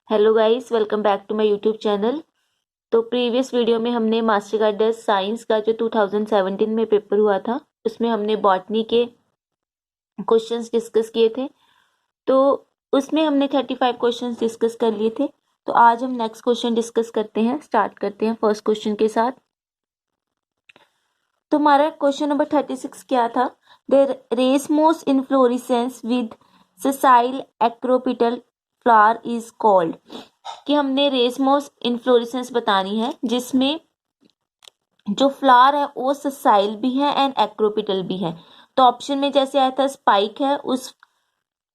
Hello guys, welcome back to my YouTube channel. तो previous video में हमने master girder science का जो 2017 में पेपर हुआ था उसमें हमने बॉटनी के क्वेश्चंस डिस्कस किए थे। तो उसमें हमने 35 क्वेश्चंस डिस्कस कर लिए थे। तो आज हम नेक्स्ट क्वेश्चन डिस्कस करते हैं। स्टार्ट करते हैं फर्स्ट क्वेश्चन के साथ। तो हमारा क्वेश्चन नंबर 36 क्या था? The racemose inflorescence with sessile acropetal flower is called. कि हमने रेसमोस इन्फ्लोरेसेंस बतानी है जिसमें जो फ्लावर है वो सेसाइल भी है एंड एक्रोपिटल भी है। तो ऑप्शन में जैसे आया था स्पाइक है, उस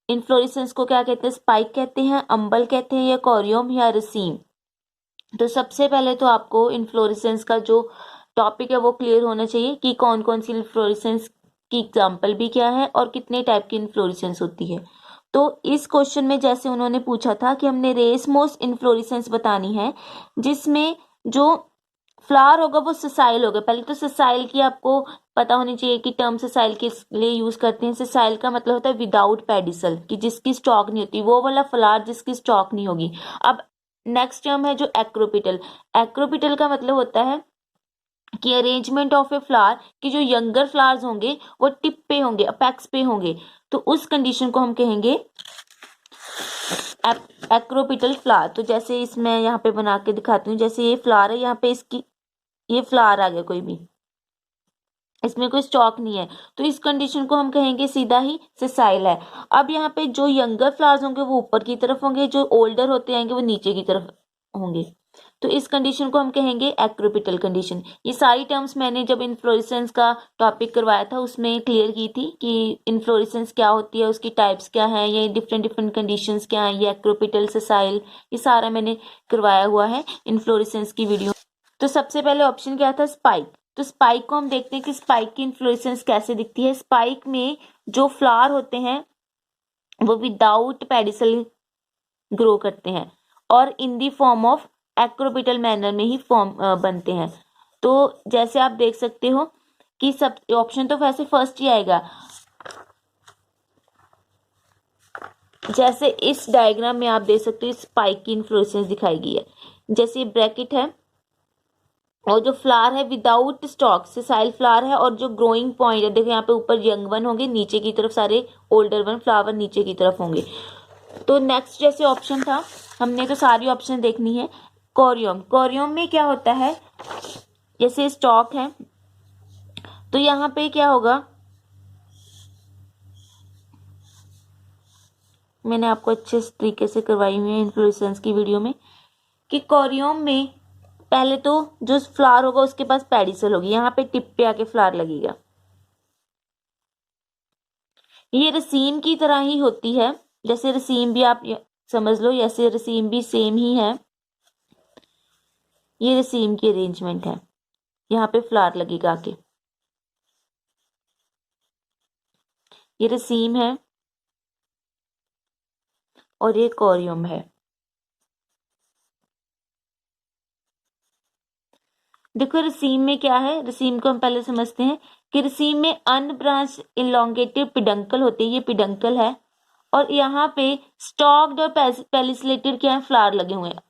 इन्फ्लोरेसेंस को क्या कहते हैं? स्पाइक कहते हैं, अम्बल कहते हैं, या कोरियम या रसीम। तो सबसे पहले तो आपको इन्फ्लोरेसेंस का जो टॉपिक है वो क्लियर होना चाहिए कि कौन कौन सी इन्फ्लोरेसेंस की एग्जाम्पल भी क्या है और कितने टाइप की इन्फ्लोरेसेंस होती है। तो इस क्वेश्चन में जैसे उन्होंने पूछा था कि हमने रेसमोस इन्फ्लोरेसेंस बतानी है जिसमें जो फ्लावर होगा वो सेसाइल होगा। पहले तो सेसाइल की आपको पता होनी चाहिए कि टर्म सेसाइल किस लिए यूज करते हैं। सेसाइल का मतलब होता है विदाउट पेडिसल, कि जिसकी स्टॉक नहीं होती, वो वाला फ्लावर जिसकी स्टॉक नहीं होगी। अब नेक्स्ट टर्म है जो एक्रोपिटल। एक्रोपिटल का मतलब होता है कि अरेंजमेंट ऑफ ए फ्लावर, कि जो यंगर फ्लावर्स होंगे वो टिप पे होंगे, अपेक्स पे होंगे। तो उस कंडीशन को हम कहेंगे एक्रोपिटल फ्लावर। तो जैसे इसमें यहाँ पे बना के दिखाती हूँ। जैसे ये फ्लावर है, यहाँ पे इसकी ये फ्लावर आ गया, कोई भी इसमें कोई स्टॉक नहीं है, तो इस कंडीशन को हम कहेंगे सीधा ही सेसाइल है। अब यहाँ पे जो यंगर फ्लावर्स होंगे वो ऊपर की तरफ होंगे, जो ओल्डर होते आएंगे वो नीचे की तरफ होंगे। तो इस कंडीशन को हम कहेंगे एक्रोपिटल कंडीशन। ये सारी टर्म्स मैंने जब इन्फ्लोरेसेंस का टॉपिक करवाया था उसमें क्लियर की थी कि इन्फ्लोरेसेंस क्या होती है, उसकी टाइप्स क्या है, ये डिफरेंट डिफरेंट कंडीशंस क्या है, ये एक्रोपिटल, सेसाइल, ये सारा मैंने करवाया हुआ है इन्फ्लोरेसेंस की वीडियो। तो सबसे पहले ऑप्शन क्या था? स्पाइक। तो स्पाइक को हम देखते हैं कि स्पाइक की इन्फ्लोरेसेंस कैसे दिखती है। स्पाइक में जो फ्लावर होते हैं वो विदाउट पेडिसल ग्रो करते हैं और in the form of acropetal manner में ही फॉर्म बनते हैं। तो जैसे आप देख सकते हो कि सब ऑप्शन तो वैसे फर्स्ट ही आएगा। जैसे इस डायग्राम में आप देख सकते हो स्पाइक की इन्फ्लोरेसेंस दिखाई गई है। जैसे ब्रैकेट है और जो फ्लावर है विदाउट स्टॉक सेसाइल फ्लावर है, और जो ग्रोइंग पॉइंट है देखो यहाँ पे ऊपर यंग वन होंगे, नीचे की तरफ सारे ओल्डर वन फ्लावर नीचे की तरफ होंगे। तो नेक्स्ट जैसे ऑप्शन था, हमने तो सारी ऑप्शन देखनी है। कोरियम। कोरियम में क्या होता है? जैसे स्टॉक है तो यहाँ पे क्या होगा, मैंने आपको अच्छे तरीके से करवाई हुई है इन्फ्लोरेसेंस की वीडियो में, कि कोरियम में पहले तो जो फ्लावर होगा उसके पास पेडिसल होगी, यहाँ पे टिप पे आके फ्लावर लगेगा। ये रसीम की तरह ही होती है। जैसे रसीम भी आप समझ लो, जैसे रसीम भी सेम ही है। ये रसीम की अरेंजमेंट है, यहाँ पे फ्लावर लगेगा आके। ये रसीम है और ये कोरियम है। देखो रसीम में क्या है, रसीम को हम पहले समझते हैं कि रसीम में अनब्रांच इलोंगेटेड पिडंकल होते हैं, ये पिडंकल है, और यहाँ पे स्टॉक्ड और पेलिसलेटेड क्या है, फ्लावर लगे हुए हैं,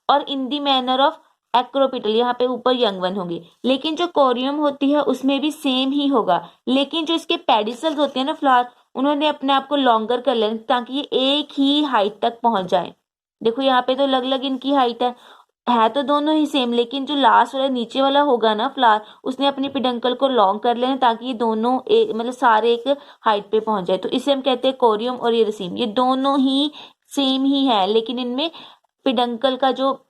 और in the manner of acropetal, यहाँ पे ऊपर यंग वन होंगे। लेकिन जो कोरियम होती है उसमें भी सेम ही होगा, लेकिन जो इसके पेडिसल्स होते हैं ना फ्लावर, उन्होंने अपने आप को लॉन्गर कर लेना ताकि ये एक ही हाइट तक पहुंच जाए। देखो यहाँ पे तो अलग अलग इनकी हाइट है तो दोनों ही सेम, लेकिन जो लास्ट वाला नीचे वाला होगा ना फ्लावर, उसने अपने पिडंकल को लॉन्ग कर लेना ताकि ये दोनों एक मतलब सारे एक हाइट पे पहुंच जाए। तो इसे हम कहते हैं कोरियम, और ये रसीम, ये दोनों ही सेम ही है, लेकिन इनमें पिडंकल का जो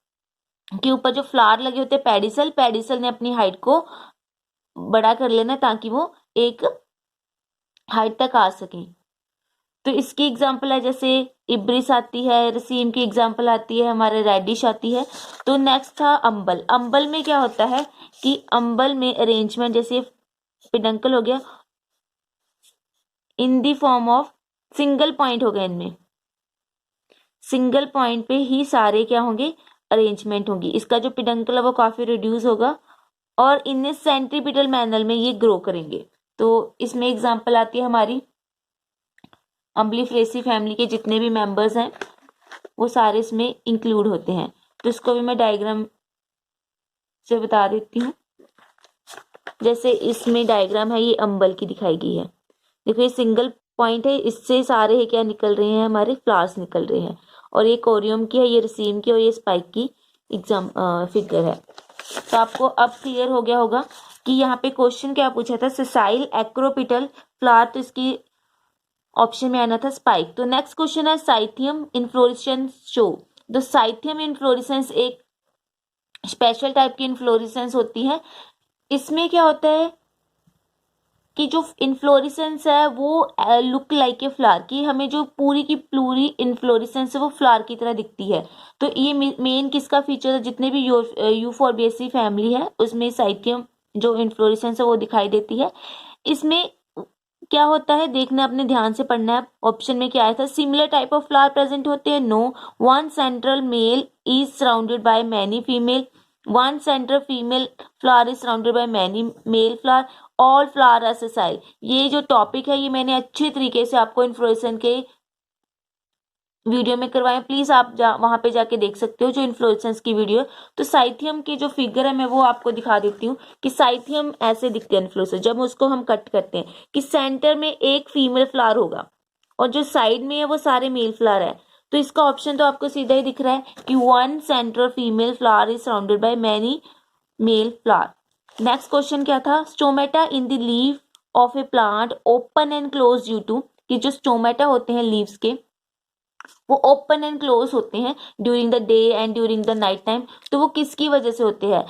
के ऊपर जो फ्लावर लगे होते हैं पेडिसल, पेडिसल ने अपनी हाइट को बड़ा कर लेना ताकि वो एक हाइट तक आ सके। तो इसकी एग्जाम्पल है जैसे इब्रिस आती है, रसीम की एग्जाम्पल आती है, हमारे रेडिश आती है। तो नेक्स्ट था अम्बल। अम्बल में क्या होता है कि अम्बल में अरेंजमेंट जैसे पिडंकल हो गया in the form of single point हो गया, इनमें सिंगल पॉइंट पे ही सारे क्या होंगे, अरेंजमेंट होंगी। इसका जो पिडंकल है वो काफी रिड्यूस होगा और इनमें सेंट्रीपिटल मैनर में ये ग्रो करेंगे। तो इसमें एग्जाम्पल आती है हमारी अम्बलीफेरेसी फैमिली के जितने भी मेंबर्स हैं, वो सारे इसमें इंक्लूड होते हैं। तो इसको भी मैं डायग्राम से बता देती हूँ। जैसे इसमें डायग्राम है, ये अंबल की दिखाई गई है। देखो ये सिंगल पॉइंट है, इससे सारे है क्या निकल रहे हैं, हमारे फ्लावर्स निकल रहे हैं। और ये कोरियम की है, ये रसीम की और ये स्पाइक की एग्जाम फिगर है। तो आपको अब क्लियर हो गया होगा कि यहाँ पे क्वेश्चन क्या पूछा था, सेसाइल एक्रोपिटल फ्लावर, तो इसकी ऑप्शन में आना था स्पाइक। तो नेक्स्ट क्वेश्चन है साइथियम इन्फ्लोरेसेंस शो। तो साइथियम इन्फ्लोरेसेंस एक स्पेशल टाइप की इन्फ्लोरेसेंस होती है। इसमें क्या होता है कि जो इन्फ्लोरेसेंस है वो लुक लाइक ए फ्लावर, की हमें जो पूरी की पूरी इन्फ्लोरेसेंस है वो फ्लावर की तरह दिखती है। तो ये मेन किसका फीचर है, जितने भी यूफोर्बिएसी फैमिली है उसमें साइथियम जो इन्फ्लोरेसेंस है वो दिखाई देती है। इसमें क्या होता है देखना, अपने ध्यान से पढ़ना है। ऑप्शन में क्या आया था, similar type of flower present होते हैं, no. One central male is surrounded by many female, one central female flower is surrounded by many male flower, all flower are sessile. ये जो टॉपिक है ये मैंने अच्छे तरीके से आपको इन्फ्लोरेसेंस के वीडियो में करवाए, प्लीज आप वहां पे जाके देख सकते हो जो इन्फ्लोरेसेंस की वीडियो। तो साइथियम की जो फिगर है मैं वो आपको दिखा देती हूँ कि साइथियम ऐसे दिखते हैं इन्फ्लोरेसेंस जब उसको हम कट करते हैं, कि सेंटर में एक फीमेल फ्लावर होगा और जो साइड में है वो सारे मेल फ्लावर है। तो इसका ऑप्शन तो आपको सीधा ही दिख रहा है कि one central female flower is surrounded by many male flower. Next question क्या था, stomata in the leaf of a plant open and close due to, कि जो स्टोमेटा होते हैं लीव्स के वो ओपन एंड क्लोज होते हैं during the day and during the night time. तो वो किसकी वजह से होते हैं,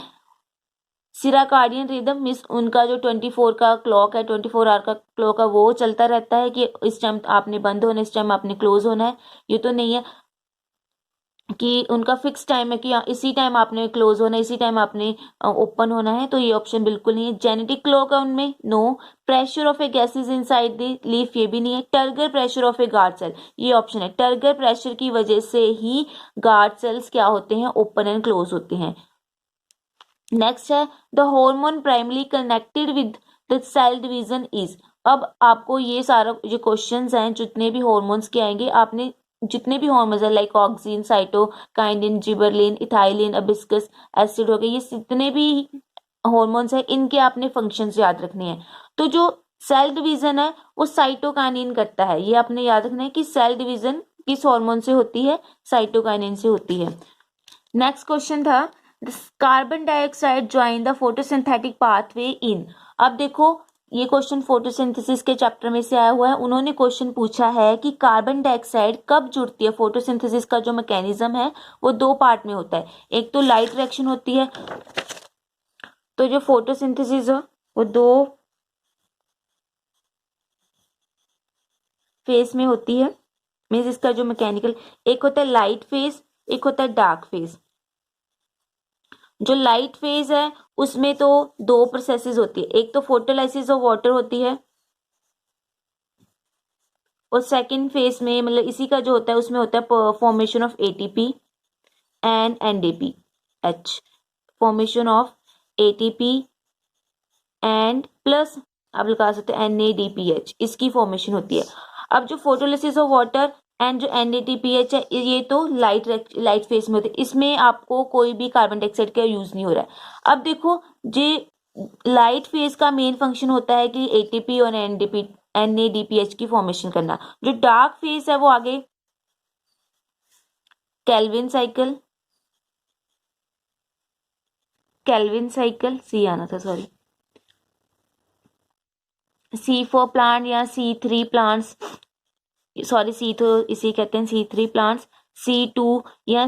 सिराकार्डियन रिदम, मिस उनका जो 24 का क्लॉक है, 24 आवर का क्लॉक है वो चलता रहता है कि इस टाइम आपने बंद होना है, इस टाइम आपने क्लोज होना है। ये तो नहीं है कि उनका फिक्स टाइम है कि इसी टाइम आपने क्लोज होना है, इसी टाइम आपने ओपन होना है। तो ये ऑप्शन बिल्कुल नहीं है। जेनेटिक क्लॉक है उनमें, no. Pressure of a gases inside the leaf, ये भी नहीं है। Turgor pressure of a guard cell, ये ऑप्शन है। टर्गर प्रेशर की वजह से ही गार्ड सेल्स क्या होते हैं, ओपन एंड क्लोज होते हैं। नेक्स्ट है the hormone primary connected with the cell division is. अब आपको ये सारा जो क्वेश्चंस हैं जितने भी हॉर्मोन्स के आएंगे, आपने जितने भी हॉर्मोन्स है like auxin, cytokinin, gibberellin, ethylene, abscisic acid हो गए, ये जितने भी हॉर्मोन्स है इनके आपने फंक्शंस याद रखने हैं। तो जो सेल डिवीजन है वो साइटोकाइनिन करता है, ये आपने याद रखना है कि सेल डिवीजन किस हार्मोन से होती है, साइटोकाइनिन से होती है। नेक्स्ट क्वेश्चन था carbon dioxide join the photosynthetic pathway इन। अब देखो ये क्वेश्चन फोटोसिंथेसिस के चैप्टर में से आया हुआ है। उन्होंने क्वेश्चन पूछा है कि कार्बन डाइऑक्साइड कब जुड़ती है। फोटोसिंथेसिस का जो मैकेनिज्म है वो दो पार्ट में होता है, एक तो लाइट रिएक्शन होती है, तो जो फोटोसिंथेसिस है वो दो फेज में होती है। मीन्स इसका जो मैकेनिकल, एक होता है लाइट फेज, एक होता है डार्क फेज। जो लाइट फेज है उसमें तो दो प्रोसेसेस होती है, एक तो फोटोलाइसिस ऑफ वाटर होती है और सेकंड फेज में मतलब इसी का जो होता है उसमें होता है formation of ATP and NDPH, formation of ATP and plus आप लगा सकते हैं एनएडीपीएच, इसकी फॉर्मेशन होती है। अब जो फोटोलिसिस ऑफ वाटर एंड जो एनएडीपीएच है ये तो लाइट फेज में होते हैं, इसमें आपको कोई भी कार्बन डाइऑक्साइड का यूज नहीं हो रहा है। अब देखो जे लाइट फेज का मेन फंक्शन होता है कि एटीपी और एनएडीपीएच की फॉर्मेशन करना। जो डार्क फेज है वो आगे केल्विन साइकिल सी आना था, सॉरी, C4 प्लांट या C3 प्लांट्स, सॉरी सी तो इसे कहते हैं C3 प्लांट्स, C2 या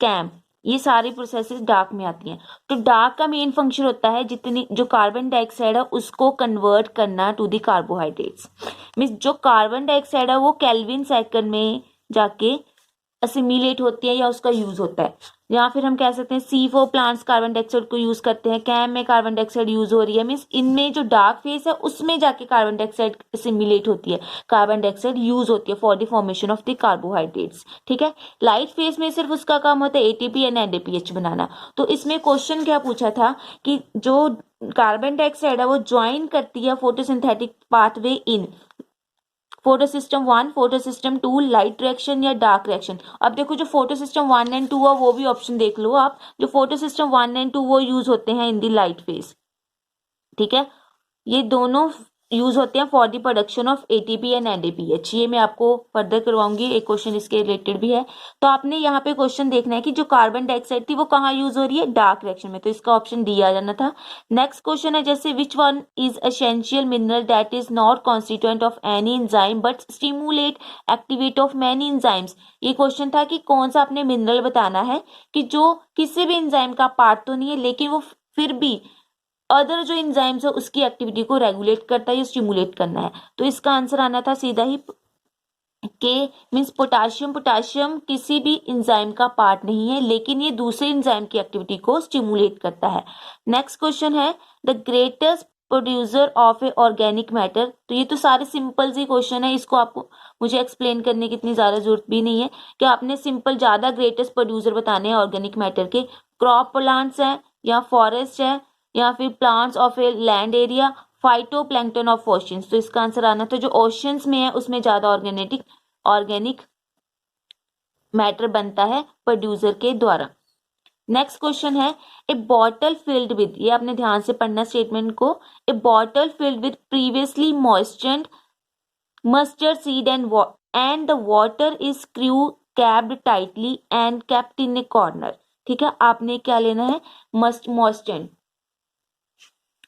कैम, ये सारी प्रोसेसेस डार्क में आती हैं। तो डार्क का मेन फंक्शन होता है जितनी जो कार्बन डाइऑक्साइड है उसको कन्वर्ट करना टू दी कार्बोहाइड्रेट्स। मीन्स जो कार्बन डाइऑक्साइड है वो केल्विन साइकिल में जाके असिमिलेट होती है या उसका यूज होता है। या फिर हम कह सकते हैं C4 प्लांट्स कार्बन डाइऑक्साइड को यूज करते हैं, कैम में कार्बन डाइऑक्साइड यूज हो रही है। मीन्स इनमें जो डार्क फेज है उसमें जाके कार्बन डाइऑक्साइड असिमिलेट होती है, कार्बन डाइऑक्साइड यूज होती है for the formation of the carbohydrates. ठीक है, लाइट फेज में सिर्फ उसका काम होता है एटीपी एंड एनएडीपीएच बनाना। तो इसमें क्वेश्चन क्या पूछा था कि जो कार्बन डाइऑक्साइड है वो ज्वाइन करती है फोटोसिंथेटिक पाथवे इन photo system 1, photo system 2, light reaction या डार्क रिएक्शन। अब देखो जो फोटो सिस्टम 1 एंड 2 है वो भी ऑप्शन देख लो आप। जो फोटो सिस्टम 1 एंड 2 वो यूज होते हैं इन दी लाइट फेज, ठीक है। ये दोनों यूज होते हैं for the production of ATP and NADPH. ये मैं आपको फर्दर करवाऊंगी, एक क्वेश्चन इसके रिलेटेड भी है। तो आपने यहाँ पे क्वेश्चन देखना है कि जो कार्बन डाइऑक्साइड थी वो कहाँ यूज हो रही है, डार्क रिएक्शन में, तो इसका ऑप्शन डी आ जाना था। नेक्स्ट क्वेश्चन है जैसे which one is essential mineral that is not constituent of any enzyme but stimulate activity of many enzymes. ये क्वेश्चन था कि कौन सा आपने मिनरल बताना है कि जो किसी भी एंजाइम का पार्ट तो नहीं है लेकिन वो फिर भी अदर जो एंजाइम्स है उसकी एक्टिविटी को रेगुलेट करता है या स्टिमुलेट करना है। तो इसका आंसर आना था सीधा ही के मीन्स पोटाशियम। पोटाशियम किसी भी एंजाइम का पार्ट नहीं है लेकिन ये दूसरे एंजाइम की एक्टिविटी को स्टिमुलेट करता है। नेक्स्ट क्वेश्चन है the greatest producer of A organic matter. तो ये तो सारे सिंपल सी क्वेश्चन है, इसको आपको मुझे एक्सप्लेन करने की इतनी ज्यादा जरूरत भी नहीं है कि आपने सिंपल ज्यादा ग्रेटेस्ट प्रोड्यूसर बताने हैं ऑर्गेनिक मैटर के। क्रॉप प्लांट्स है या फॉरेस्ट है या फिर plants of a land area, phytoplankton of oceans. तो इसका आंसर आना तो जो ओशियंस में है उसमें ज्यादा ऑर्गेनिक मैटर बनता है प्रोड्यूसर के द्वारा। नेक्स्ट क्वेश्चन है ए बॉटल फिल्ड विद, ये आपने ध्यान से पढ़ना स्टेटमेंट को, a bottle filled with previously moistured mustard seed and the water is screw capped tightly and kept in a corner. ठीक है, आपने क्या लेना है,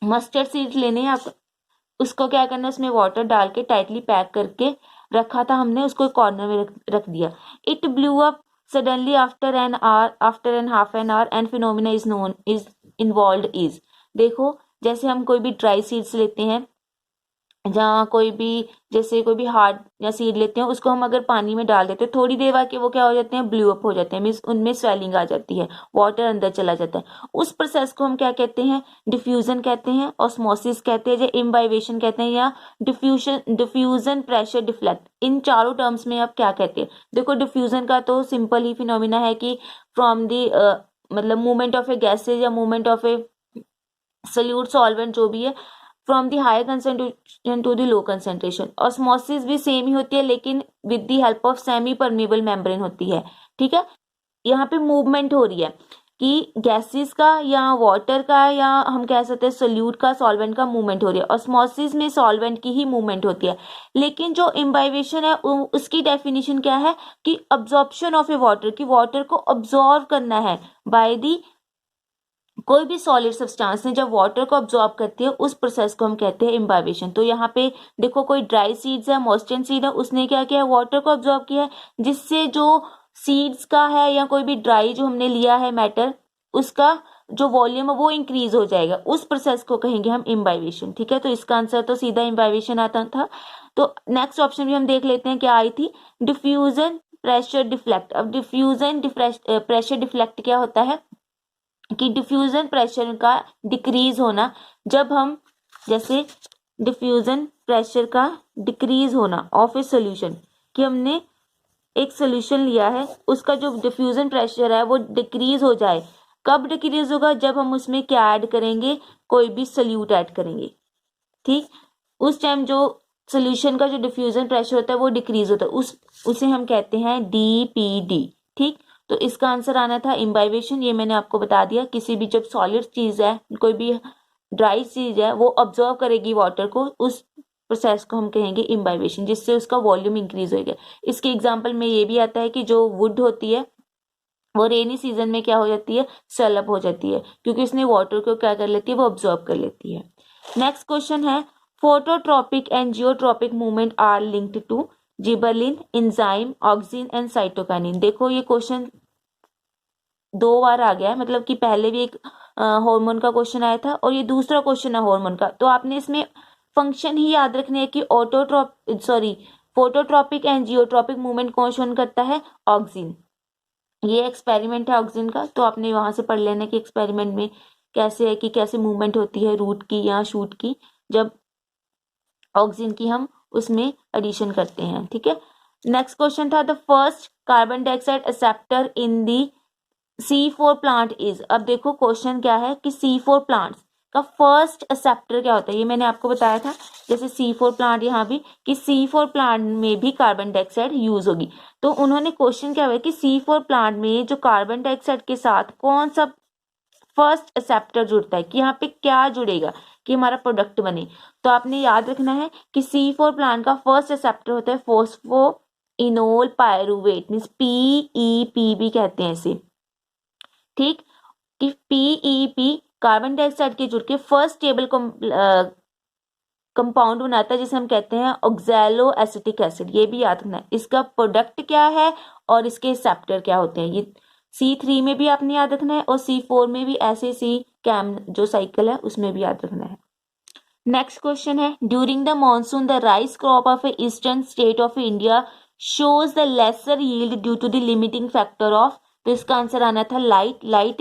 मस्टर्ड सीड्स लेने हैं आप। उसको क्या करना है, उसमें वाटर डाल के टाइटली पैक करके रखा था हमने, उसको कॉर्नर में रख दिया। It blew up suddenly after an half an hour and phenomena is involve is. देखो जैसे हम कोई भी ड्राई सीड्स लेते हैं, जहाँ कोई भी जैसे कोई भी हार्ड या सीड लेते हैं, उसको हम अगर पानी में डाल देते हैं थोड़ी देर बाद के वो क्या हो जाते हैं, ब्लू अप हो जाते हैं, मीन्स उनमें स्वेलिंग आ जाती है, वाटर अंदर चला जाता है। उस प्रोसेस को हम क्या कहते हैं, डिफ्यूजन कहते हैं, ऑस्मोसिस कहते हैं, या इम्बाइवेशन कहते हैं, या डिफ्यूजन प्रेशर डिफ्लेक्ट। इन चारों टर्म्स में आप क्या कहते हैं। देखो डिफ्यूजन का तो सिंपल ही फिनोमिना है कि फ्रॉम दी मतलब मूवमेंट ऑफ ए गैसेज या movement of a solute solvent जो भी है, from the higher concentration to the low concentration. Osmosis भी सेम ही होती है लेकिन with the help of semi permeable membrane होती है। ठीक है, यहाँ पे मूवमेंट हो रही है कि गैसेस का या वाटर का या हम कह सकते हैं सोल्यूट का, सॉल्वेंट का मूवमेंट हो रही है। ऑस्मोसिस में सॉल्वेंट की ही मूवमेंट होती है, लेकिन जो इम्बाइवेशन है उसकी डेफिनेशन क्या है कि अब्जॉर्प्शन ऑफ ए वाटर, की वाटर को अब्जॉर्व करना है बाय दी कोई भी सॉलिड सब्सटेंस ने जब वाटर को अब्जॉर्ब करती है उस प्रोसेस को हम कहते हैं इम्बाइवेशन। तो यहाँ पे देखो कोई ड्राई सीड्स है, मॉइस्चर्ड सीड है, उसने क्या किया, वाटर को अब्जॉर्ब किया है, जिससे जो सीड्स का है या कोई भी ड्राई जो हमने लिया है मैटर, उसका जो वॉल्यूम है वो इंक्रीज हो जाएगा, उस प्रोसेस को कहेंगे हम इम्बाइवेशन। ठीक है, तो इसका आंसर तो सीधा इम्बाइवेशन आता था। तो नेक्स्ट ऑप्शन भी हम देख लेते हैं क्या आई थी, डिफ्यूजन प्रेशर डिफ्लेक्ट। अब डिफ्यूजन प्रेशर डिफ्लेक्ट क्या होता है कि डिफ्यूजन प्रेशर का डिक्रीज होना, जब हम जैसे डिफ्यूजन प्रेशर का डिक्रीज होना ऑफ ए सोल्यूशन, कि हमने एक सोल्यूशन लिया है उसका जो डिफ्यूजन प्रेशर है वो डिक्रीज हो जाए। कब डिक्रीज होगा, जब हम उसमें क्या ऐड करेंगे, कोई भी सोल्यूट ऐड करेंगे। ठीक, उस टाइम जो सोल्यूशन का जो डिफ्यूजन प्रेशर होता है वो डिक्रीज होता है, उसे हम कहते हैं DPD। ठीक, तो इसका आंसर आना था इम्बाइवेशन। ये मैंने आपको बता दिया, किसी भी जब सॉलिड चीज है, कोई भी ड्राई चीज है, वो ऑब्जर्व करेगी वाटर को, उस प्रोसेस को हम कहेंगे इम्बाइवेशन, जिससे उसका वॉल्यूम इंक्रीज होगा। इसके एग्जाम्पल में ये भी आता है कि जो वुड होती है वो रेनी सीजन में क्या हो जाती है, स्वेल अप हो जाती है, क्योंकि उसने वाटर को क्या कर लेती है, वो ऑब्जर्व कर लेती है। नेक्स्ट क्वेश्चन है phototropic and geotropic movement are linked to gibberellin, enzyme, auxin and cytokinin. देखो ये क्वेश्चन 2 बार आ गया है, मतलब कि पहले भी एक हार्मोन का क्वेश्चन आया था और ये दूसरा क्वेश्चन है हार्मोन का। तो आपने इसमें फंक्शन ही याद रखने है कि फोटोट्रॉपिक एंड जियोट्रॉपिक मूवमेंट कौन शोन करता है, ऑक्सिन। ये एक्सपेरिमेंट है ऑक्सिन का, तो आपने वहां से पढ़ लेना कि एक्सपेरिमेंट में कैसे है कि कैसे मूवमेंट होती है रूट की या शूट की, जब ऑक्सिन की हम उसमें एडिशन करते हैं। ठीक है, नेक्स्ट क्वेश्चन था the first carbon dioxide acceptor in the C4 plant is. अब देखो क्वेश्चन क्या है कि C4 प्लांट्स, का फर्स्ट एक्सेप्टर क्या होता है, ये मैंने आपको बताया था। जैसे C4 प्लांट, यहाँ भी कि C4 प्लांट में भी कार्बन डाइऑक्साइड यूज होगी। तो उन्होंने क्वेश्चन क्या हुआ कि C4 प्लांट में जो कार्बन डाइऑक्साइड के साथ कौन सा फर्स्ट एक्सेप्टर जुड़ता है, कि यहाँ पे क्या जुड़ेगा कि हमारा प्रोडक्ट बने। तो आपने याद रखना है कि C4 प्लांट का फर्स्ट एक्सेप्टर होता है phospho enol pyruvate, means PEP भी कहते हैं इसे, ठीक, कि PEP कार्बन डाइऑक्साइड के जुड़ के फर्स्ट स्टेबल कंपाउंड बनाता है जिसे हम कहते हैं ऑक्सैलो एसिटिक एसिड। ये भी याद रखना है, इसका प्रोडक्ट क्या है और इसके एक्सेप्टर क्या होते हैं। ये C3 में भी आपने याद रखना है और C4 में भी ऐसे सी कैम जो साइकिल है उसमें भी याद रखना है। नेक्स्ट क्वेश्चन है, during the monsoon the rice crop of a eastern state of India shows the lesser yield due to the limiting factor of. तो इसका आंसर आना था लाइट। लाइट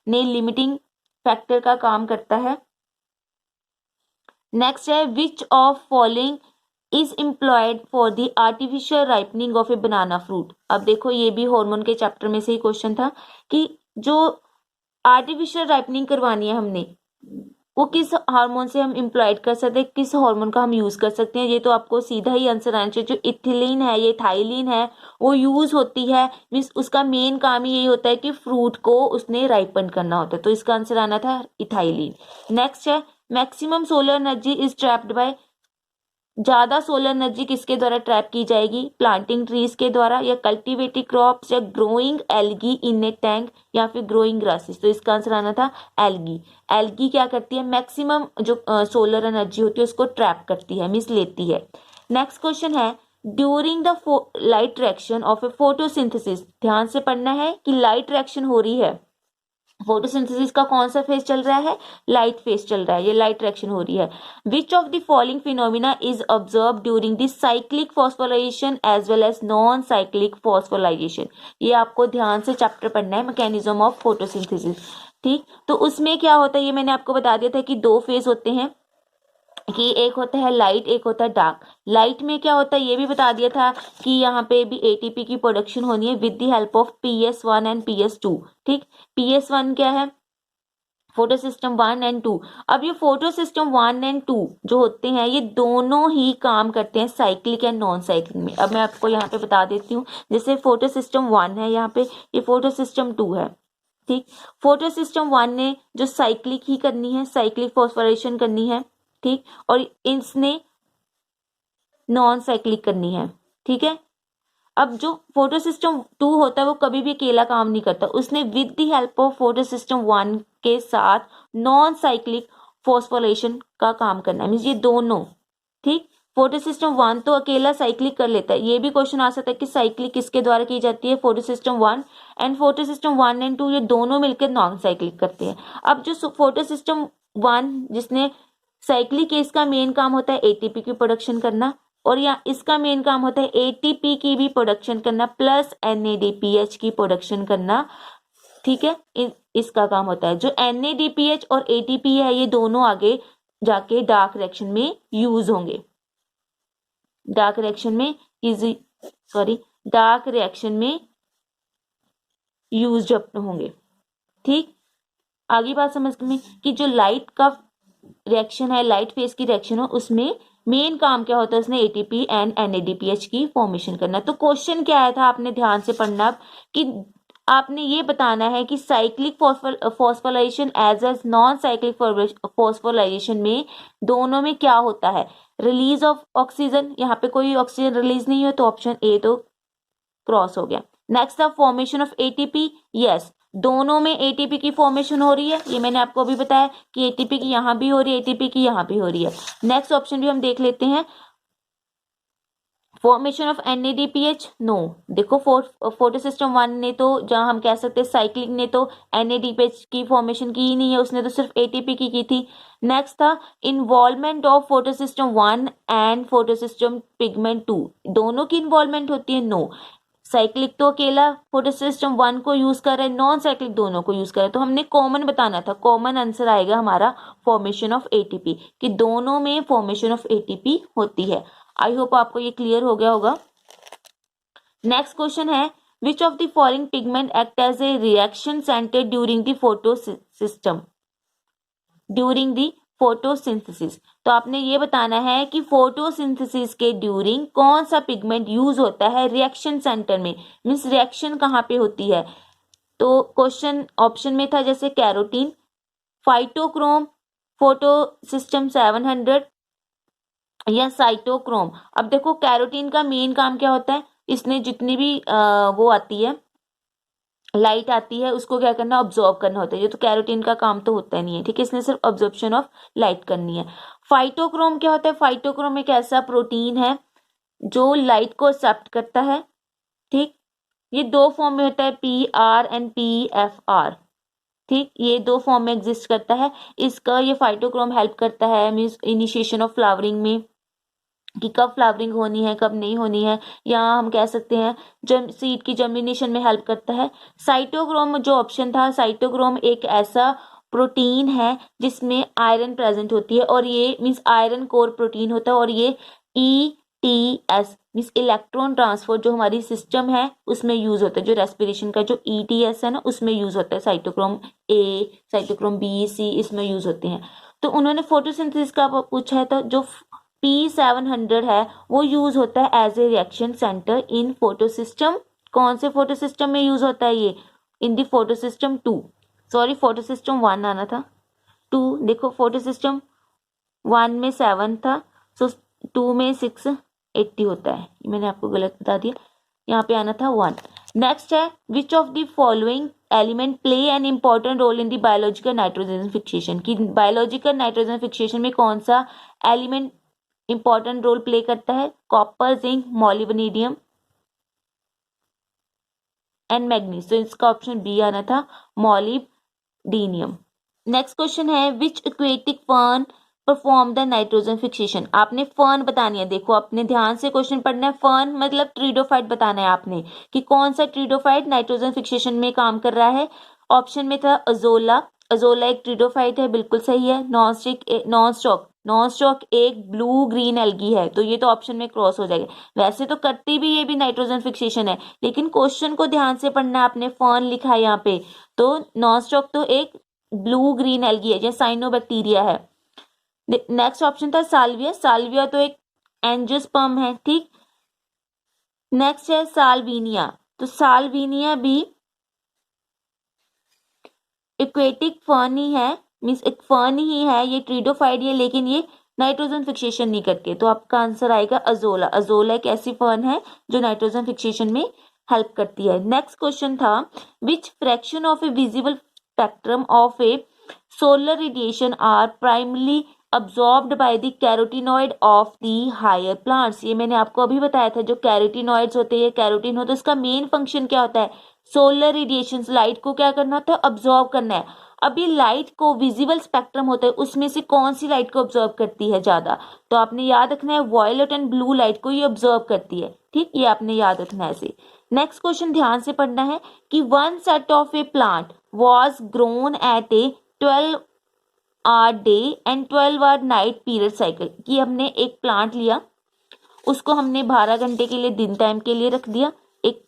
ने लिमिटिंग फैक्टर का काम करता है। नेक्स्ट है, which of following is employed for the artificial ripening of a banana fruit. अब देखो ये भी हार्मोन के चैप्टर में से ही क्वेश्चन था कि जो आर्टिफिशियल राइपनिंग करवानी है हमने, वो किस हार्मोन से हम इम्प्लॉयड कर सकते हैं, किस हार्मोन का हम यूज कर सकते हैं। ये तो आपको सीधा ही आंसर आना चाहिए। जो इथिलीन है, ये थाइलिन है, वो यूज होती है, मीन्स उसका मेन काम ही यही होता है कि फ्रूट को उसने राइपन करना होता है। तो इसका आंसर आना था इथाइलिन। नेक्स्ट है, maximum solar energy is trapped bye. ज्यादा सोलर एनर्जी किसके द्वारा ट्रैप की जाएगी, प्लांटिंग ट्रीज के द्वारा, या कल्टीवेटिंग क्रॉप्स, या ग्रोइंग एल्गी इन ए टैंक, या फिर ग्रोइंग ग्रासेस। तो इसका आंसर आना था एल्गी। एल्गी क्या करती है, मैक्सिमम जो सोलर एनर्जी होती है उसको ट्रैप करती है, मीन्स लेती है। नेक्स्ट क्वेश्चन है, during the light reaction of A photosynthesis. ध्यान से पढ़ना है कि लाइट रिएक्शन हो रही है, फोटोसिंथेसिस का कौन सा फेज चल रहा है, लाइट फेज चल रहा है, ये लाइट रिएक्शन हो रही है। Which of the following phenomena is observe during the cyclic phosphorylation as well as non cyclic phosphorylation. ये आपको ध्यान से चैप्टर पढ़ना है, मैकेनिज्म ऑफ फोटोसिंथेसिस, ठीक। तो उसमें क्या होता है, ये मैंने आपको बता दिया था कि दो फेज होते हैं, कि एक होता है लाइट, एक होता है डार्क। लाइट में क्या होता है ये भी बता दिया था कि यहाँ पे भी एटीपी की प्रोडक्शन होनी है with the help of PS1 and PS2, ठीक। PS1 क्या है, फोटो सिस्टम 1 एंड 2। अब ये फोटो सिस्टम 1 एंड 2 जो होते हैं ये दोनों ही काम करते हैं साइक्लिक एंड नॉन साइक्लिक में। अब मैं आपको यहाँ पे बता देती हूँ, जैसे फोटो सिस्टम 1 है यहाँ पे, ये फोटो सिस्टम 2 है, ठीक। फोटो सिस्टम 1 ने जो साइक्लिक ही करनी है, साइक्लिक फॉस्फोराइजेशन करनी है, ठीक, और इसने नॉन साइक्लिक करनी है, ठीक है। अब जो फोटो सिस्टम 2 होता है वो कभी भी अकेला काम नहीं करता, उसने with the help of photo system 1 के साथ नॉन साइक्लिक फॉस्फोराइलेशन का काम करना है, मींस ये दोनों, ठीक। फोटो सिस्टम 1 तो अकेला साइक्लिक कर लेता है, ये भी क्वेश्चन आ सकता है कि साइक्लिक किसके द्वारा की जाती है, photo system 1 and photo system 1 and 2 ये दोनों मिलकर नॉन साइक्लिक करते हैं। अब जो फोटो सिस्टम 1 जिसने साइक्लिक है, इसका मेन काम होता है एटीपी की प्रोडक्शन करना, और यहाँ इसका मेन काम होता है एटीपी की भी प्रोडक्शन करना प्लस NADPH की प्रोडक्शन करना, ठीक है। इसका काम होता है, जो NADPH और ATP है ये दोनों आगे जाके डार्क रिएक्शन में यूज होंगे, डार्क रिएक्शन में यूज होंगे, ठीक। आगे बात समझ में कि जो लाइट का रिएक्शन है, लाइट फेज की रिएक्शन हो, उसमें मेन काम क्या होता है, उसने एटीपी एंड NADPH की फॉर्मेशन करना। तो क्वेश्चन क्या आया था, आपने ध्यान से पढ़ना कि आपने ये बताना है कि cyclic phosphorylation as non cyclic phosphorylation में दोनों में क्या होता है, रिलीज ऑफ ऑक्सीजन, यहाँ पे कोई ऑक्सीजन रिलीज नहीं हो तो ऑप्शन ए तो क्रॉस हो गया। Next the formation of ATP, yes दोनों में एटीपी की फॉर्मेशन हो रही है, ये मैंने आपको अभी बताया कि एटीपी की यहाँ भी हो रही है, एटीपी की यहाँ भी हो रही है। नेक्स्ट ऑप्शन भी हम देख लेते हैं, फॉर्मेशन ऑफ NADPH, नो। देखो फोटो सिस्टम 1 ने तो, जहां हम कह सकते हैं साइक्लिक ने तो NADPH की फॉर्मेशन की ही नहीं है, उसने तो सिर्फ एटीपी की थी। नेक्स्ट था involvement of photo system 1 and photo system pigment 2, दोनों की इन्वॉल्वमेंट होती है, नो। साइक्लिक तो अकेला फोटो सिस्टम 1 को यूज कर रहा है, नॉन साइक्लिक दोनों को यूज कर रहा है, तो हमने कॉमन बताना था, कॉमन आंसर आएगा हमारा फॉर्मेशन ऑफ एटीपी, कि दोनों में फॉर्मेशन ऑफ एटीपी होती है। आई होप आपको ये क्लियर हो गया होगा। नेक्स्ट क्वेश्चन है, which of the following pigment act as a reaction center during the photo system. During the photosynthesis. तो आपने ये बताना है कि फोटोसिंथेसिस के ड्यूरिंग कौन सा पिगमेंट यूज होता है रिएक्शन सेंटर में, मीन्स रिएक्शन कहाँ पे होती है। तो क्वेश्चन ऑप्शन में था जैसे कैरोटीन, फाइटोक्रोम, फोटोसिस्टम 700 या साइटोक्रोम। अब देखो कैरोटीन का मेन काम क्या होता है, इसने जितनी भी वो आती है लाइट आती है उसको क्या करना, ऑब्जॉर्व करना होता है। ये तो कैरोटीन का काम तो होता नहीं है, ठीक है, इसने सिर्फ ऑब्जॉर्प्शन ऑफ लाइट करनी है। फाइटोक्रोम क्या होता है, फाइटोक्रोम एक ऐसा प्रोटीन है जो लाइट को एक्सेप्ट करता है, ठीक। ये दो फॉर्म में होता है, PR एंड PFR, ठीक, ये दो फॉर्म में एग्जिस्ट करता है। इसका ये फाइटोक्रोम हेल्प करता है मीन्स इनिशिएशन ऑफ फ्लावरिंग में, कि कब फ्लावरिंग होनी है कब नहीं होनी है, या हम कह सकते हैं जब सीड की जर्मिनेशन में हेल्प करता है। साइटोक्रोम जो ऑप्शन था, साइटोक्रोम एक ऐसा प्रोटीन है जिसमें आयरन प्रेजेंट होती है, और ये मीन्स आयरन कोर प्रोटीन होता है, और ये ETS मीन्स इलेक्ट्रॉन ट्रांसफर जो हमारी सिस्टम है उसमें यूज होता है, जो रेस्पिरेशन का जो ETS है ना उसमें यूज होता है। Cytochrome A, cytochrome B, C इसमें यूज होते हैं। तो उन्होंने फोटोसिंथेसिस का पूछा है, तो जो P700 है वो यूज होता है as a reaction center in photosystem. कौन से फोटोसिस्टम में यूज होता है ये, in the photosystem 2, sorry photosystem 1 आना था, 2 देखो फोटोसिस्टम 1 में 7 था, सो 2 में 680 होता है, मैंने आपको गलत बता दिया, यहाँ पे आना था 1। नेक्स्ट है which of the following element play an important role in the biological nitrogen fixation, की बायोलॉजिकल नाइट्रोजन फिक्सेशन में कौन सा एलिमेंट इंपॉर्टेंट रोल प्ले करता है, copper, zinc, molybdenum and manganese. तो इसका ऑप्शन बी आना था, मोलिब्डेनम। नेक्स्ट क्वेश्चन है which aquatic fern perform the nitrogen fixation. आपने फर्न बतानी है, देखो अपने ध्यान से क्वेश्चन पढ़ना है। फर्न मतलब ट्रीडोफाइट बताना है आपने कि कौन सा ट्रीडोफाइट नाइट्रोजन फिक्सेशन में काम कर रहा है। ऑप्शन में था अजोला, अजोला एक ट्रीडोफाइट है, बिल्कुल सही है। नॉन स्टॉक एक ब्लू ग्रीन एल्गी है, तो ये तो ऑप्शन में क्रॉस हो जाएगा। वैसे तो करती भी ये भी नाइट्रोजन फिक्सेशन है, लेकिन क्वेश्चन को ध्यान से पढ़ना है, आपने फर्न लिखा है यहाँ पे, तो नॉन स्टॉक तो एक ब्लू ग्रीन एल्गी है, जैसे साइनोबैक्टीरिया है। नेक्स्ट ऑप्शन था साल्विया, साल्विया तो एक एंजियोस्पर्म है, ठीक। नेक्स्ट है साल्विनिया, तो साल्विनिया भी एक्वेटिक फर्न ही है, मीन्स एक फर्न ही है, ये ट्रीडोफाइट है, लेकिन ये नाइट्रोजन फिक्सेशन नहीं करती है। तो आपका आंसर आएगा अजोला। अजोला एक ऐसी फर्न है जो नाइट्रोजन फिक्सेशन में हेल्प करती है। नेक्स्ट क्वेश्चन था which fraction of a visible spectrum of a solar radiation are primarily absorbed by the carotenoid of the higher plants. ये मैंने आपको अभी बताया था, जो कैरोटिनॉइड्स होते हैं, कैरोटीन होता है, इसका मेन फंक्शन क्या होता है, सोलर रेडिएशन, लाइट को क्या करना होता है, अब्सॉर्ब करना है। अब ये लाइट को विजिबल स्पेक्ट्रम होता है, उसमें से कौन सी लाइट को ऑब्जर्व करती है ज्यादा, तो आपने याद रखना है वॉयलेट एंड ब्लू लाइट को ये ऑब्जर्व करती है, ठीक, ये आपने याद रखना है ऐसे। नेक्स्ट क्वेश्चन ध्यान से पढ़ना है कि one set of a plant was grown at a 12 hour day and 12 hour night period cycle, कि हमने एक प्लांट लिया, उसको हमने 12 घंटे के लिए दिन टाइम के लिए रख दिया, एक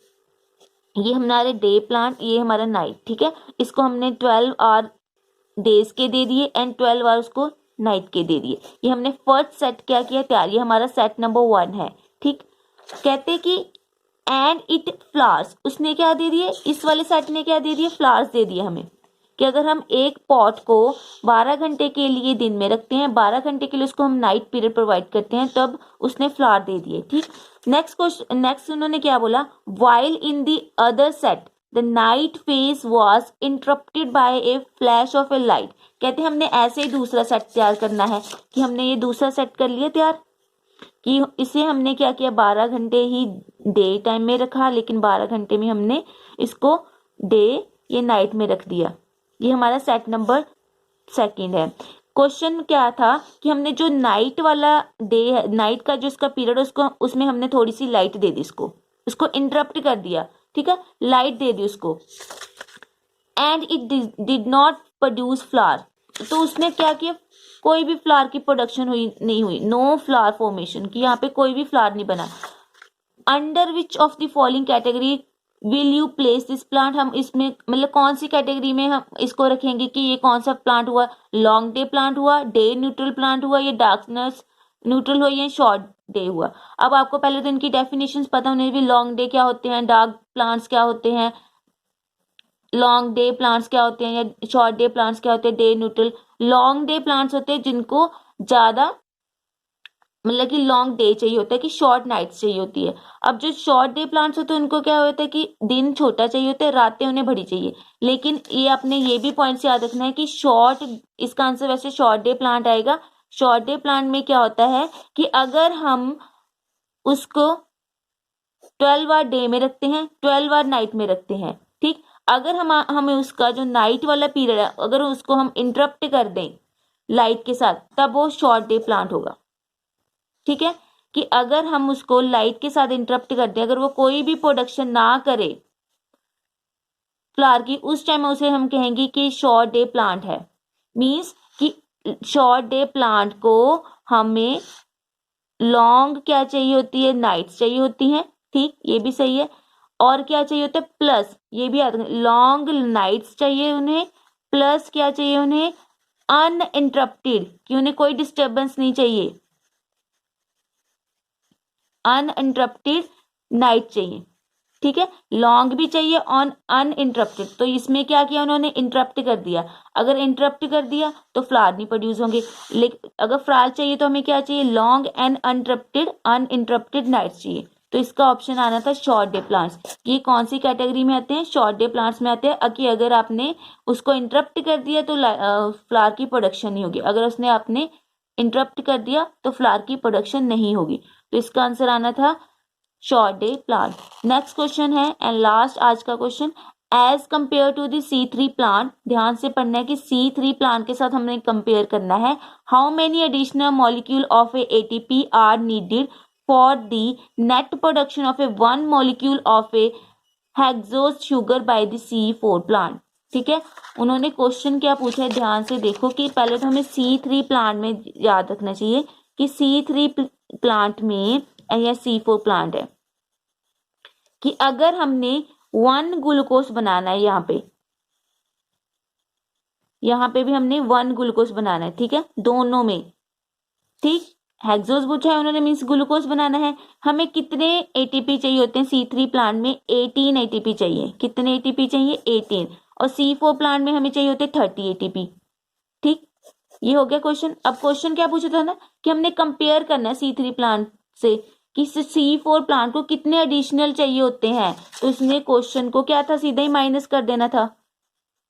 ये हमारे डे प्लांट, ये हमारा नाइट, ठीक है, इसको हमने 12 आवर डेज के दे दिए एंड 12 आवर उसको नाइट के दे दिए। ये हमने फर्स्ट सेट क्या किया तैयार, ये हमारा सेट नंबर 1 है, ठीक। कहते कि एंड इट फ्लावर्स, उसने क्या दे दिए, इस वाले सेट ने क्या दे दिए, फ्लावर्स दे दिए हमें, कि अगर हम एक पॉट को 12 घंटे के लिए दिन में रखते हैं, 12 घंटे के लिए उसको हम नाइट पीरियड प्रोवाइड करते हैं, तब उसने फ्लावर दे दिए, ठीक। नेक्स्ट क्वेश्चन, नेक्स्ट उन्होंने क्या बोला, while in the other set the night phase was interrupted by a flash of a light. कहते हैं हमने ऐसे ही दूसरा सेट तैयार करना है, कि हमने ये दूसरा सेट कर लिया तैयार, कि इसे हमने क्या किया, 12 घंटे ही डे टाइम में रखा, लेकिन 12 घंटे में हमने इसको डे ये नाइट में रख दिया। ये हमारा सेट नंबर 2 है। क्वेश्चन क्या था कि हमने जो नाइट वाला डे है, नाइट का जो इसका पीरियड, उसको उसमें हमने थोड़ी सी लाइट दे दी, उसको इंटरप्ट कर दिया, ठीक है, लाइट दे दी उसको, and it did not produce flower, तो उसने क्या किया, कोई भी फ्लावर की प्रोडक्शन नहीं हुई, नो फ्लावर फॉर्मेशन, की यहाँ पे कोई भी फ्लावर नहीं बना। Under which of the following category will you place this plant, हम इसमें मतलब कौन सी कैटेगरी में हम इसको रखेंगे कि ये कौन सा प्लांट हुआ, लॉन्ग डे प्लांट हुआ, डे न्यूट्रल प्लांट हुआ, या डार्कनेस न्यूट्रल हुआ, या शॉर्ट डे हुआ। अब आपको पहले तो इनकी डेफिनेशंस पता होने भी, लॉन्ग डे क्या होते हैं, डार्क प्लांट्स क्या होते हैं, लॉन्ग डे प्लांट्स क्या होते हैं, या शॉर्ट डे प्लांट्स क्या होते हैं, day neutral. Long day plants होते हैं जिनको ज्यादा मतलब कि लॉन्ग डे चाहिए होता है, कि शॉर्ट नाइट्स चाहिए होती है। अब जो शॉर्ट डे प्लांट्स होते हैं उनको क्या होता है कि दिन छोटा चाहिए होता है, रातें उन्हें बड़ी चाहिए। लेकिन ये आपने ये भी पॉइंट याद रखना है कि शॉर्ट, इसका आंसर वैसे शॉर्ट डे प्लांट आएगा। शॉर्ट डे प्लांट में क्या होता है कि अगर हम उसको 12 आवर डे में रखते हैं, 12 आवर नाइट में रखते हैं, ठीक, अगर हमें उसका जो नाइट वाला पीरियड है अगर उसको हम इंटरप्ट कर दें लाइट के साथ, तब वो शॉर्ट डे प्लांट होगा। ठीक है, कि अगर हम उसको लाइट के साथ इंटरप्ट कर दें, अगर वो कोई भी प्रोडक्शन ना करे फ्लावर की, उस टाइम उसे हम कहेंगे कि शॉर्ट डे प्लांट है। मींस कि शॉर्ट डे प्लांट को हमें लॉन्ग क्या चाहिए होती है, नाइट्स चाहिए होती हैं, ठीक, ये भी सही है। और क्या चाहिए होता है, प्लस ये भी लॉन्ग नाइट्स चाहिए उन्हें, प्लस क्या चाहिए उन्हें, अनइंटरप्टेड, कि उन्हें कोई डिस्टर्बेंस नहीं चाहिए, अनइंटरप्टेड नाइट चाहिए। ठीक है, लॉन्ग भी चाहिए ऑन अनइंटरप्टेड। तो इसमें क्या किया उन्होंने, इंटरप्ट कर दिया। अगर इंटरप्ट कर दिया तो फ्लावर नहीं प्रोड्यूस होंगे। लेकिन अगर फ्लावर चाहिए तो हमें क्या चाहिए, लॉन्ग एंड अनइंटरप्टेड नाइट्स चाहिए। तो इसका ऑप्शन आना था शॉर्ट डे प्लांट्स। ये कौन सी कैटेगरी में आते हैं, शॉर्ट डे प्लांट्स में आते हैं। कि अगर आपने उसको इंटरप्ट कर दिया तो फ्लावर की प्रोडक्शन नहीं होगी, अगर उसने आपने इंटरप्ट कर दिया तो फ्लावर की प्रोडक्शन नहीं होगी। तो इसका आंसर आना था short day plant. Next question है एंड लास्ट आज का question, as compare to the C3 plant, ध्यान से पढ़ना है कि C3 प्लांट के साथ हमने कंपेयर करना है। How many additional molecule of a ATP are needed for the net production of a 1 molecule of a hexose sugar by the C4 plant. ठीक है, उन्होंने क्वेश्चन क्या पूछा है, ध्यान से देखो। कि पहले तो हमें C3 प्लांट में याद रखना चाहिए कि C3 प्लांट में या C4 प्लांट है कि अगर हमने 1 ग्लूकोज बनाना है, यहाँ पे भी हमने 1 ग्लूकोज बनाना है, ठीक है, दोनों में, ठीक, हेक्सोज पूछा है उन्होंने, मीन्स ग्लूकोज बनाना है। हमें कितने ATP चाहिए होते हैं C3 प्लांट में, 18 ATP चाहिए। कितने ATP चाहिए, 18। और C4 प्लांट में हमें चाहिए होते 30 ATP। ठीक, ये हो गया क्वेश्चन। अब क्वेश्चन क्या पूछा था ना कि हमने कंपेयर करना है C3 प्लांट से कि C4 प्लांट को कितने एडिशनल चाहिए होते हैं। तो इसने क्वेश्चन को क्या था, सीधा ही माइनस कर देना था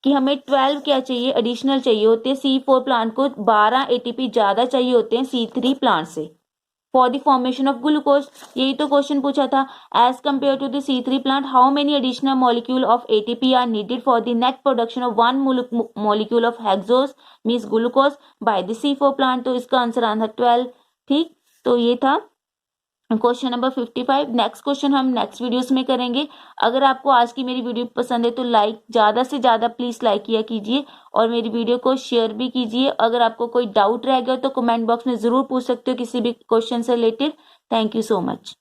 कि हमें 12 क्या चाहिए, एडिशनल चाहिए होते हैं। C4 प्लांट को 12 ATP ज्यादा चाहिए होते हैं C3 प्लांट से for the formation of glucose. यही तो क्वेश्चन पूछा था, as compare to the C3 plant how many additional molecule of ATP are needed for the net production of 1 molecule of hexose means glucose by the C4 plant. तो इसका answer आना 12। ठीक, तो ये था क्वेश्चन नंबर 55। नेक्स्ट क्वेश्चन हम next videos में करेंगे। अगर आपको आज की मेरी वीडियो पसंद है तो लाइक ज्यादा से ज्यादा प्लीज लाइक किया कीजिए और मेरी वीडियो को शेयर भी कीजिए। अगर आपको कोई डाउट रह गया तो कमेंट बॉक्स में जरूर पूछ सकते हो किसी भी क्वेश्चन से related. Thank you so much.